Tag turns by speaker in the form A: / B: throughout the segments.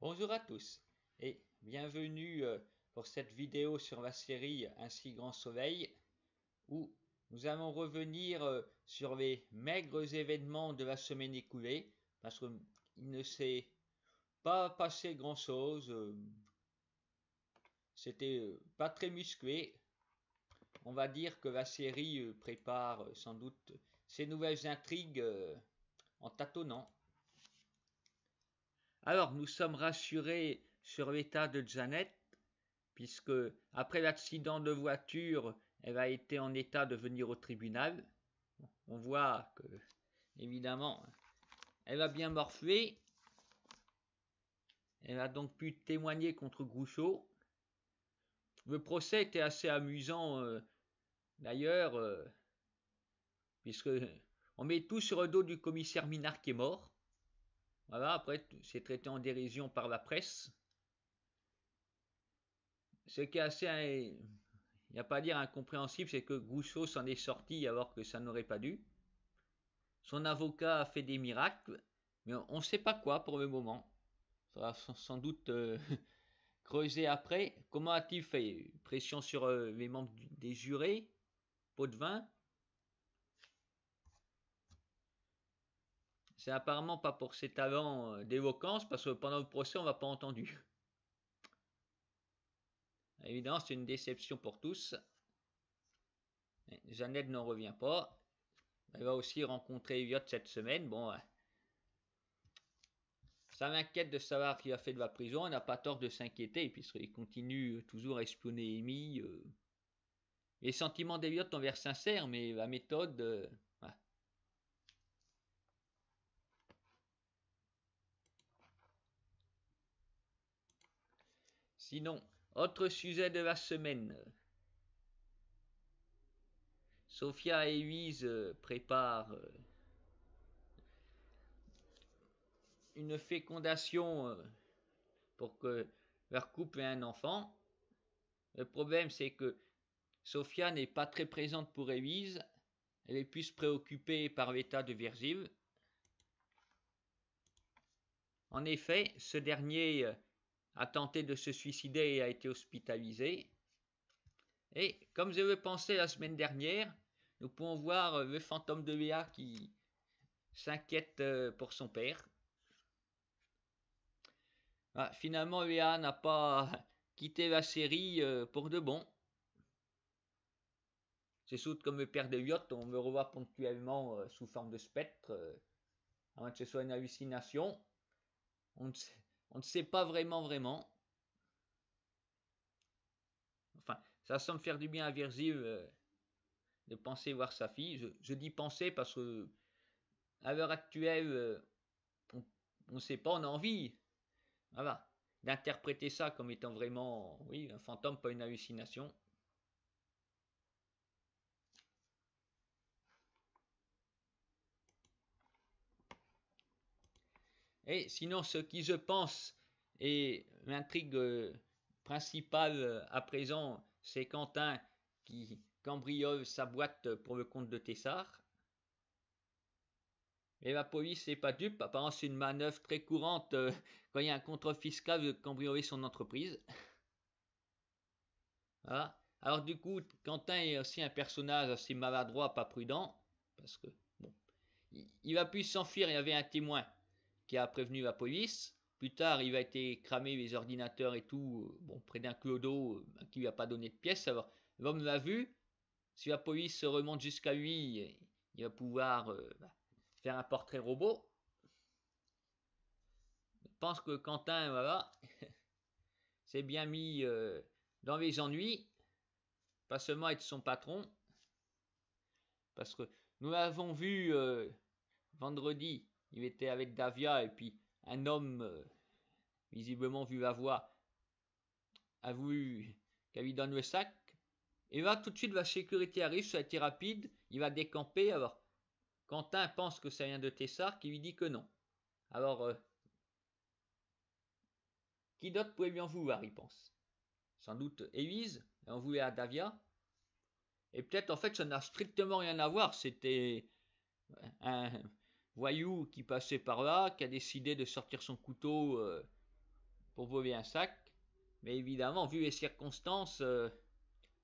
A: Bonjour à tous et bienvenue pour cette vidéo sur la série Un si grand soleil où nous allons revenir sur les maigres événements de la semaine écoulée parce qu'il ne s'est pas passé grand chose, c'était pas très musclé. On va dire que la série prépare sans doute ses nouvelles intrigues en tâtonnant. Alors nous sommes rassurés sur l'état de Janet, puisque après l'accident de voiture, elle a été en état de venir au tribunal. On voit que, évidemment, elle a bien morflé. Elle a donc pu témoigner contre Groucho. Le procès était assez amusant, d'ailleurs, puisque on met tout sur le dos du commissaire Minard qui est mort. Voilà, après, c'est traité en dérision par la presse. Ce qui est assez, il n'y a pas à dire incompréhensible, c'est que Groucho s'en est sorti alors que ça n'aurait pas dû. Son avocat a fait des miracles, mais on ne sait pas quoi pour le moment. Il faudra sans doute creuser après. Comment a-t-il fait? Pression sur les membres des jurés? Pot de vin? C'est apparemment pas pour ses talents d'éloquence, parce que pendant le procès, on ne l'a pas entendu. Évidemment, c'est une déception pour tous. Jeannette n'en revient pas. Elle va aussi rencontrer Elliot cette semaine. Bon, ça m'inquiète de savoir qu'il a fait de la prison. On n'a pas tort de s'inquiéter, puisqu'il continue toujours à espionner Amy. Les sentiments d'Elliot envers sincères, mais la méthode... ouais. Sinon, autre sujet de la semaine. Sophia et Louise préparent une fécondation pour que leur couple ait un enfant. Le problème, c'est que Sophia n'est pas très présente pour Louise. Elle est plus préoccupée par l'état de Virgile. En effet, ce dernier a tenté de se suicider et a été hospitalisé. Et comme je le pensais la semaine dernière, nous pouvons voir le fantôme de Léa qui s'inquiète pour son père. Ah, finalement, Léa n'a pas quitté la série pour de bon. C'est surtout comme le père de Elliot, on le revoit ponctuellement sous forme de spectre, avant que ce soit une hallucination. On ne sait pas vraiment. Enfin, ça semble faire du bien à Virgile de penser voir sa fille. Je dis penser parce que à l'heure actuelle, on ne sait pas, on a envie, voilà, d'interpréter ça comme étant vraiment, oui, un fantôme, pas une hallucination. Et sinon, ce qui, je pense, est l'intrigue principale à présent, c'est Quentin qui cambriole sa boîte pour le compte de Tessard. Et la police n'est pas dupe, apparemment c'est une manœuvre très courante quand il y a un contrôle fiscal de cambrioler son entreprise. Voilà. Alors du coup, Quentin est aussi un personnage assez maladroit, pas prudent, parce que bon, il a pu s'enfuir, il y avait un témoin qui a prévenu la police. Plus tard, il a été cramé les ordinateurs et tout, bon, près d'un clodo qui lui a pas donné de pièces. Alors l'homme l'a vu. Si la police remonte jusqu'à lui, il va pouvoir faire un portrait robot. Je pense que Quentin, voilà, s'est bien mis dans les ennuis, pas seulement être son patron, parce que nous l'avons vu vendredi, il était avec Davia et puis un homme, visiblement vu la voix, a voulu qu'elle lui donne le sac. Et là, tout de suite, la sécurité arrive, ça a été rapide, il va décamper. Alors, Quentin pense que ça vient de Tessard, qui lui dit que non. Alors, qui d'autre pouvait lui en vouloir, il pense. Sans doute Élise, en voulait à Davia. Et peut-être, en fait, ça n'a strictement rien à voir. C'était un voyou qui passait par là, qui a décidé de sortir son couteau pour voler un sac. Mais évidemment, vu les circonstances,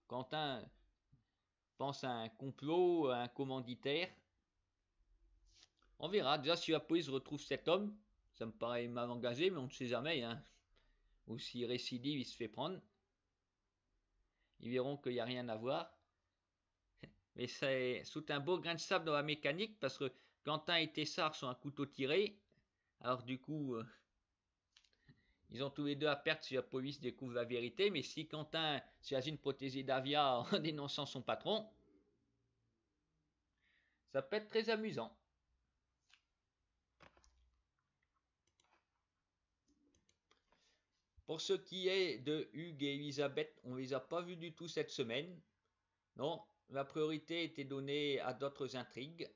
A: Quentin pense à un complot, à un commanditaire. On verra. Déjà, si la police retrouve cet homme, ça me paraît mal engagé, mais on ne sait jamais. Hein. Ou si récidive, il se fait prendre. Ils verront qu'il n'y a rien à voir. Mais c'est sous un beau grain de sable dans la mécanique, parce que Quentin et Tessard sont un couteau tiré. Alors du coup, ils ont tous les deux à perdre si la police découvre la vérité. Mais si Quentin s'imagine protéger Davia en dénonçant son patron, ça peut être très amusant. Pour ce qui est de Hugues et Elisabeth, on ne les a pas vus du tout cette semaine. Non, la priorité était donnée à d'autres intrigues.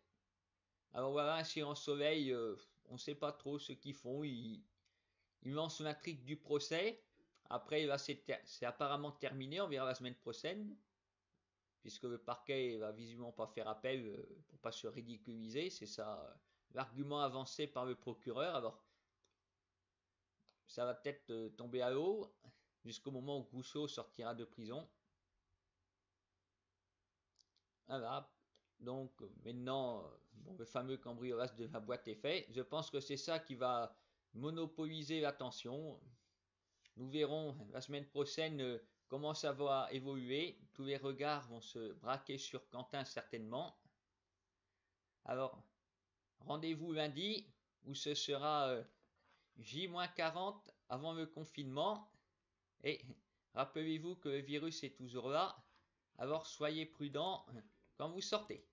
A: Alors voilà, un Silence Soleil, on ne sait pas trop ce qu'ils font. Ils lancent l'intrigue du procès. Après, là, c'est apparemment terminé. On verra la semaine prochaine. Puisque le parquet va visiblement pas faire appel pour pas se ridiculiser. C'est ça l'argument avancé par le procureur. Alors, ça va peut-être tomber à l'eau jusqu'au moment où Gouchot sortira de prison. Voilà. Donc maintenant, bon, le fameux cambriolage de la boîte est fait. Je pense que c'est ça qui va monopoliser l'attention. Nous verrons la semaine prochaine comment ça va évoluer. Tous les regards vont se braquer sur Quentin certainement. Alors, rendez-vous lundi où ce sera J-40 avant le confinement. Et rappelez-vous que le virus est toujours là. Alors soyez prudents quand vous sortez.